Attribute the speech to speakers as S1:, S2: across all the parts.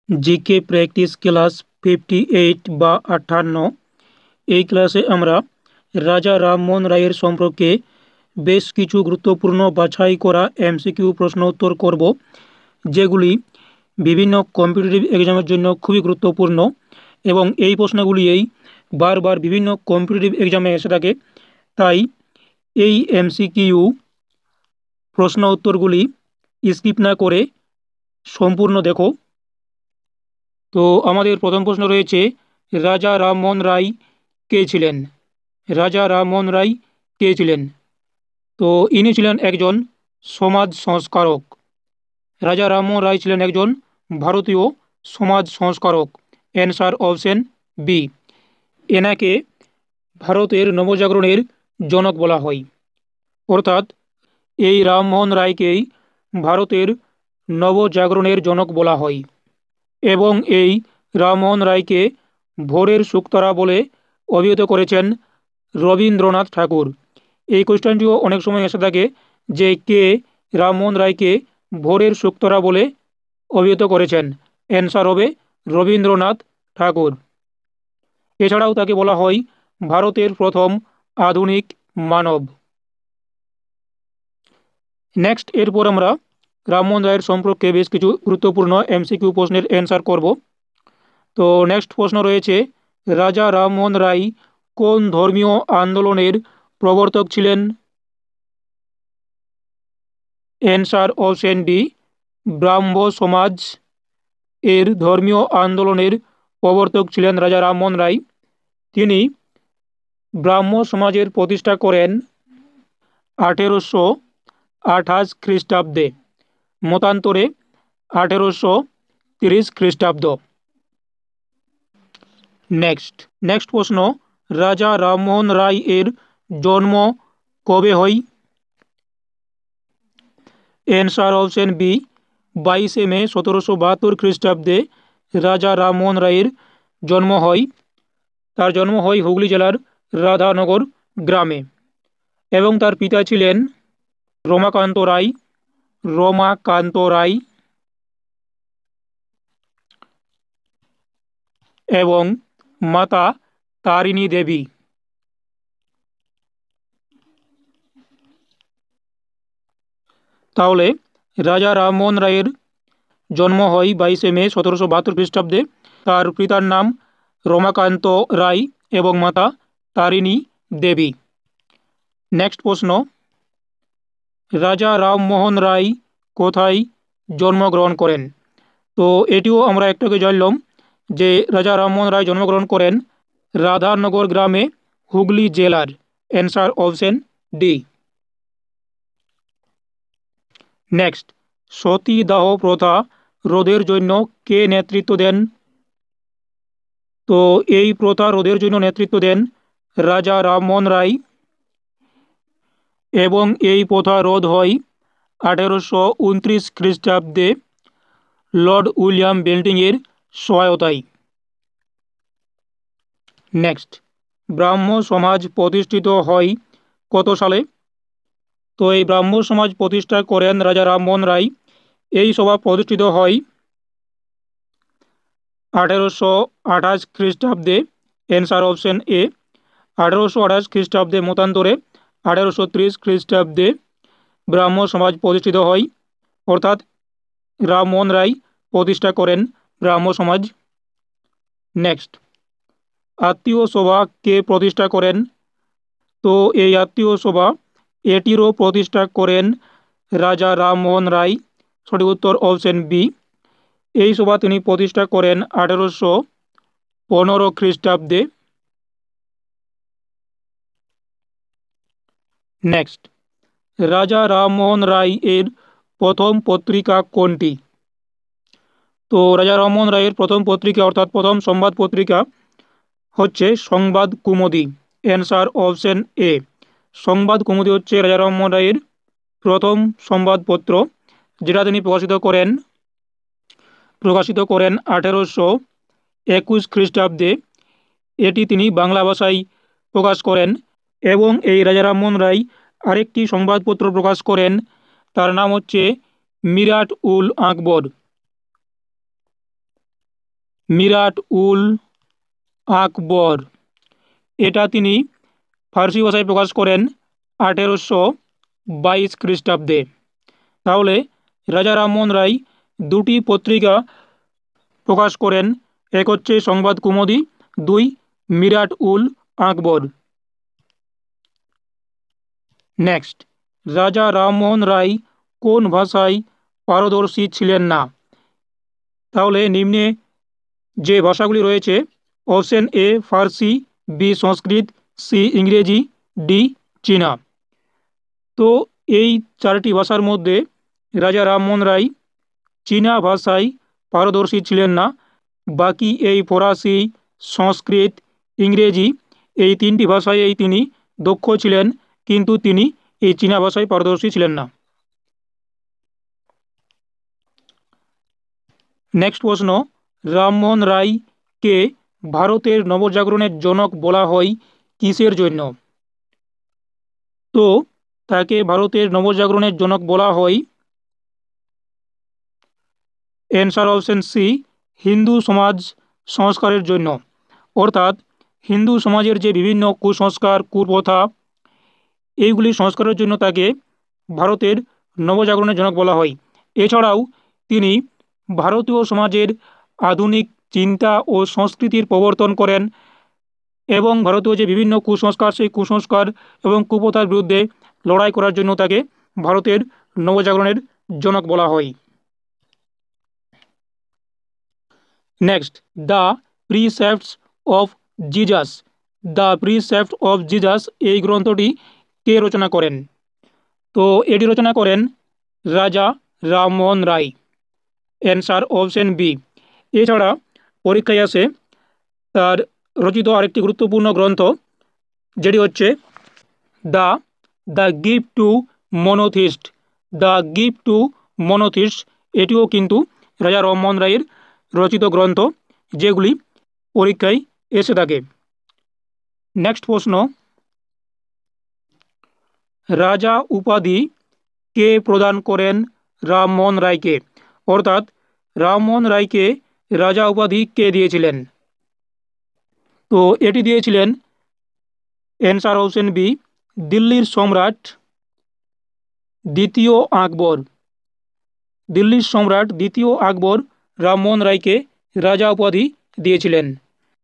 S1: GK practice class 58 বা 58। এই ক্লাসে আমরা রাজা রামমোহন রায়ের সম্পর্কে বেশ কিছু গুরুত্বপূর্ণ বাছাই করা এমসিকিউ প্রশ্ন উত্তর করব, যেগুলি বিভিন্ন কম্পিটিটিভ এক্সামের জন্য খুবই গুরুত্বপূর্ণ এবং এই প্রশ্নগুলিই বারবার বিভিন্ন কম্পিটিটিভ এক্সামে এসে থাকে। তাই এই এমসিকিউ প্রশ্ন উত্তরগুলি স্কিপ না করে সম্পূর্ণ দেখো। তো আমাদের প্রথম প্রশ্ন রয়েছে, রাজা রামমোহন রায় কে ছিলেন? রাজা রামমোহন রায় কে ছিলেন? তো ইনি ছিলেন একজন সমাজ সংস্কারক। রাজা রামমোহন রায় ছিলেন একজন ভারতীয় সমাজ সংস্কারক। Answer option B. এনাকে ভারতের নবজাগরণের জনক বলা হয়। অর্থাৎ এই রামমোহন রায়কেই ভারতের নবজাগরণের জনক বলা হয় এবং এই রামমোহন রায়কে ভোরের শুকতারা বলে অভিহিত করেছেন রবীন্দ্রনাথ ঠাকুর। এই কোয়েশ্চেনটিও অনেক সময় এসে থাকে যে কে রামমোহন রায়কে ভোরের শুকতারা বলে অভিহিত করেছেন। অ্যান্সার হবে রবীন্দ্রনাথ ঠাকুর। এছাড়াও তাকে বলা হয় ভারতের প্রথম আধুনিক মানব। নেক্সট, এরপর আমরা রামমোহন রায়ের সম্পর্কে বেশ কিছু গুরুত্বপূর্ণ এমসিকিউ প্রশ্নের অ্যান্সার করব। তো নেক্সট প্রশ্ন রয়েছে, রাজা রামমোহন রায় কোন ধর্মীয় আন্দোলনের প্রবর্তক ছিলেন? অ্যান্সার অপশন ডি, ব্রাহ্ম সমাজ এর ধর্মীয় আন্দোলনের প্রবর্তক ছিলেন রাজা রামমোহন রায়। তিনি ব্রাহ্ম সমাজের প্রতিষ্ঠা করেন 1828 খ্রিস্টাব্দে, মতান্তরে 1830 খ্রিস্টাব্দ। নেক্সট প্রশ্ন, রাজা রামমোহন রায় এর জন্ম কবে হয়? অ্যান্সার অপশন বি, 22 মে 1772 খ্রিস্টাব্দে রাজা রামমোহন রায়ের জন্ম হয়। তার জন্ম হয় হুগলি জেলার রাধানগর গ্রামে এবং তার পিতা ছিলেন রমাকান্ত রায় এবং মাতা তারিণী দেবী। তাহলে রাজা রামমোহন রায়ের জন্ম হয় 22 মে 1772 খ্রিস্টাব্দে। তার পিতার নাম রমাকান্ত রায় এবং মাতা তারিণী দেবী। নেক্সট প্রশ্ন, রাজা রামমোহন রায় কোথায় জন্মগ্রহণ করেন? তো এটিও আমরা একটাকে জানলাম যে রাজা রামমোহন রায় জন্মগ্রহণ করেন রাধানগর গ্রামে, হুগলি জেলার। Answer option D. নেক্সট, সতীদাহ প্রথা রোধের জন্য কে নেতৃত্ব দেন? তো এই প্রথা রোধের জন্য নেতৃত্ব দেন রাজা রামমোহন রায় এবং এই প্রথা রোধ হয় 1829 খ্রিস্টাব্দে লর্ড উইলিয়াম বেন্টিংয়ের সহায়তায়। নেক্সট, ব্রাহ্ম সমাজ প্রতিষ্ঠিত হয় কত সালে? তো এই ব্রাহ্ম সমাজ প্রতিষ্ঠা করেন রাজা রামমোহন রায়। এই সভা প্রতিষ্ঠিত হয় 1828 খ্রিস্টাব্দে। অ্যান্সার অপশন এ, 1828 খ্রিস্টাব্দে, মতান্তরে 1830 খ্রিস্টাব্দে ব্রাহ্ম সমাজ প্রতিষ্ঠিত হয়। অর্থাৎ রামমোহন রায় প্রতিষ্ঠা করেন ব্রাহ্ম সমাজ। নেক্সট, আত্মীয় সভা কে প্রতিষ্ঠা করেন? তো এই আত্মীয় সভা এটিরও প্রতিষ্ঠা করেন রাজা রামমোহন রায়। সঠিক উত্তর অপশন বি। এই সভা তিনি প্রতিষ্ঠা করেন 1815 খ্রিস্টাব্দে। নেক্সট, রাজা রামমোহন রায় এর প্রথম পত্রিকা কোনটি? তো রাজা রামমোহন রায়ের প্রথম পত্রিকা অর্থাৎ প্রথম সংবাদ পত্রিকা হচ্ছে সংবাদ কুমুদি। Answer option A. সংবাদ কুমুদি হচ্ছে রাজা রামমোহন রায়ের প্রথম সংবাদপত্র, যেটা তিনি প্রকাশিত করেন 1821 খ্রিস্টাব্দে। এটি তিনি বাংলা ভাষায় প্রকাশ করেন এবং এই রাজা রামমোহন রায় আরেকটি সংবাদপত্র প্রকাশ করেন, তার নাম হচ্ছে মিরাট উল আকবর। মিরাট উল আকবর, এটা তিনি ফার্সি ভাষায় প্রকাশ করেন 1822 খ্রিস্টাব্দে। তাহলে রাজা রামমোহন রায় দুটি পত্রিকা প্রকাশ করেন, এক হচ্ছে সংবাদ কুমুদি, দুই মিরাট উল আকবর। নেক্সট, রাজা রামমোহন রায় কোন ভাষায় পারদর্শী ছিলেন না? তাহলে নিম্নে যে ভাষাগুলি রয়েছে, option A Farsi, B Sanskrit, C ইংরেজি, ডি চীনা। তো এই চারটি ভাষার মধ্যে রাজা রামমোহন রায় চীনা ভাষায় পারদর্শী ছিলেন না। বাকি এই ফরাসি, সংস্কৃত, ইংরেজি এই তিনটি ভাষায় তিনি দক্ষ ছিলেন, কিন্তু তিনি এই চীনা ভাষায় পারদর্শী ছিলেন না। নেক্সট প্রশ্ন, রামমোহন রায়কে ভারতের নবজাগরণের জনক বলা হয় কিসের জন্য? তো তাকে ভারতের নবজাগরণের জনক বলা হয়, অ্যান্সার অপশন সি, হিন্দু সমাজ সংস্কারের জন্য। অর্থাৎ হিন্দু সমাজের যে বিভিন্ন কুসংস্কার, কুপ্রথা, এইগুলি সংস্কারের জন্য তাকে ভারতের নবজাগরণের জনক বলা হয়। এছাড়াও তিনি ভারতীয় সমাজের আধুনিক চিন্তা ও সংস্কৃতির প্রবর্তন করেন এবং ভারতীয় যে বিভিন্ন কুসংস্কার, সেই কুসংস্কার এবং কুপ্রথার বিরুদ্ধে লড়াই করার জন্য তাকে ভারতের নবজাগরণের জনক বলা হয়। Next, the precepts of Jesus. The precept of Jesus এই গ্রন্থটি কে রচনা করেন? তো এটি রচনা করেন রাজা Rammohan Roy, answer option B. এছাড়া পরীক্ষায় আসে তার রচিত আরেকটি গুরুত্বপূর্ণ গ্রন্থ, যেটি হচ্ছে the the gift to monotheist. The gift to monotheist এটিও কিন্তু রাজা রামমোহন রায়ের রচিত গ্রন্থ, যেগুলি পরীক্ষায় এসে থাকে। নেক্সট প্রশ্ন, রাজা উপাধি কে প্রদান করেন রামমোহন রায়কে? অর্থাৎ রামমোহন রায়কে রাজা উপাধি কে দিয়েছিলেন? তো এটি দিয়েছিলেন, অ্যান্সার অপশন বি, দিল্লির সম্রাট দ্বিতীয় আকবর। দিল্লির সম্রাট দ্বিতীয় আকবর রামমোহন রায়কে রাজা উপাধি দিয়েছিলেন।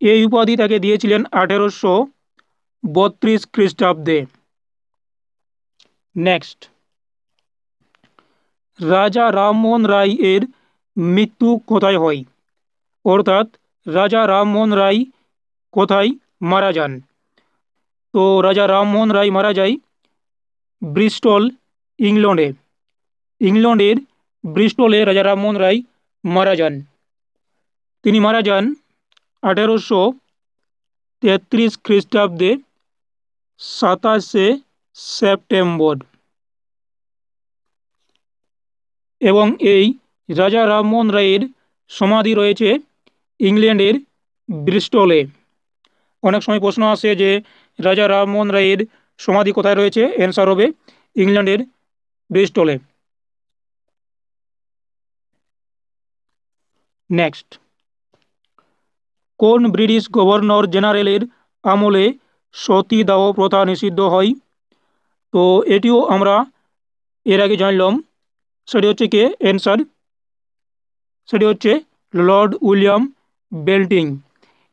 S1: এই উপাধি তাকে দিয়েছিলেন 1832 খ্রিস্টাব্দে। নেক্সট, রাজা রামমোহন রায় এর মৃত্যু কোথায় হয়? অর্থাৎ রাজা রামমোহন রায় কোথায় মারা যান? তো রাজা রামমোহন রায় মারা যায় ব্রিস্টল, ইংল্যান্ডে। ইংল্যান্ডের ব্রিস্টলে রাজা রামমোহন রায় মারা যান। তিনি মারা যান 1833 খ্রিস্টাব্দে 27শে সেপ্টেম্বর। এবং এই রাজা রামমোহন রায়ের সমাধি রয়েছে ইংল্যান্ডের ব্রিস্টলে। অনেক সময় প্রশ্ন আসে যে রাজা রামমোহন রায়ের সমাধি কোথায় রয়েছে? অ্যান্সার হবে ইংল্যান্ডের ব্রিস্টলে। নেক্সট, কোন ব্রিটিশ গভর্নর জেনারেলের আমলে সতীদাহ প্রথা নিষিদ্ধ হয়? তো এটিও আমরা এর আগে জানলাম, সেটি হচ্ছে কে? অ্যান্সার, সেটি হচ্ছে লর্ড উইলিয়াম বেন্টিং।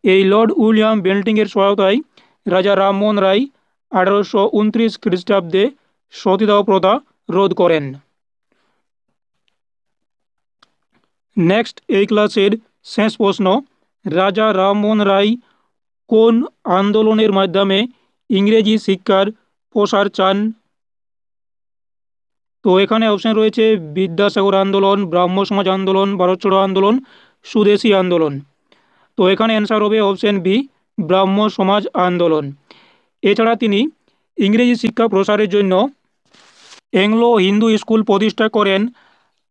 S1: এই লর্ড উইলিয়াম বেন্টিংয়ের সহায়তায় রাজা রামমোহন রায় 1829 খ্রিস্টাব্দে সতীদাহ প্রথা রোধ করেন। নেক্সট, এই ক্লাসের শেষ প্রশ্ন, রাজা রামমোহন রায় কোন আন্দোলনের মাধ্যমে ইংরেজি শিক্ষার প্রসার চান? তো এখানে অপশন রয়েছে বিদ্যাসাগর আন্দোলন, ব্রাহ্ম সমাজ আন্দোলন, ভারত ছাড়ো আন্দোলন, স্বদেশী আন্দোলন। তো এখানে অ্যান্সার হবে অপশন বি, ব্রাহ্ম সমাজ আন্দোলন। এছাড়া তিনি ইংরেজি শিক্ষা প্রসারের জন্য অ্যাংলো হিন্দু স্কুল প্রতিষ্ঠা করেন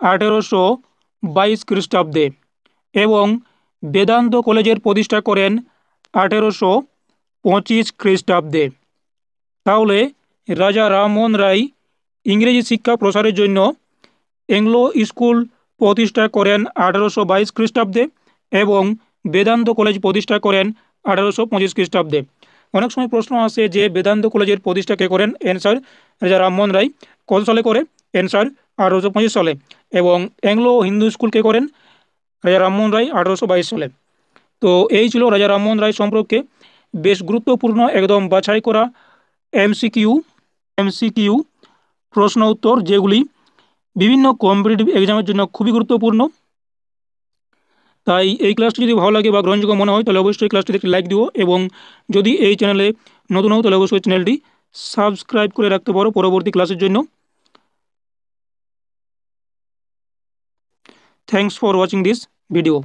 S1: 1822 খ্রিস্টাব্দে এবং বেদান্ত কলেজের প্রতিষ্ঠা করেন 1825 খ্রিস্টাব্দে। তাহলে রাজা রামমোহন রায় ইংরেজি শিক্ষা প্রসারের জন্য অ্যাংলো স্কুল প্রতিষ্ঠা করেন 1822 খ্রিস্টাব্দে এবং বেদান্ত কলেজ প্রতিষ্ঠা করেন 1825 খ্রিস্টাব্দে। অনেক সময় প্রশ্ন আসে যে বেদান্ত কলেজের প্রতিষ্ঠা কে করেন? অ্যান্সার রাজা রামমোহন রায়। কত সালে করে? অ্যান্সার 1825 সালে। এবং অ্যাংলো হিন্দু স্কুল কে করেন? রাজা রামমোহন রায় 1822 সালে। তো এই ছিল রাজা রামমোহন রায় সম্পর্কে বেশ গুরুত্বপূর্ণ একদম বাছাই করা এমসিকিউ প্রশ্ন উত্তর, যেগুলি বিভিন্ন কম্পিটিটিভ এক্সামের জন্য খুবই গুরুত্বপূর্ণ। তাই এই ক্লাসটি যদি ভালো লাগে বা গ্রহণযোগ্য মনে হয় তাহলে অবশ্যই ক্লাসটিতে একটি লাইক দিও, এবং যদি এই চ্যানেলে নতুন হও তাহলে অবশ্যই চ্যানেলটি সাবস্ক্রাইব করে রাখতে পারো পরবর্তী ক্লাসের জন্য। Thanks for watching this video.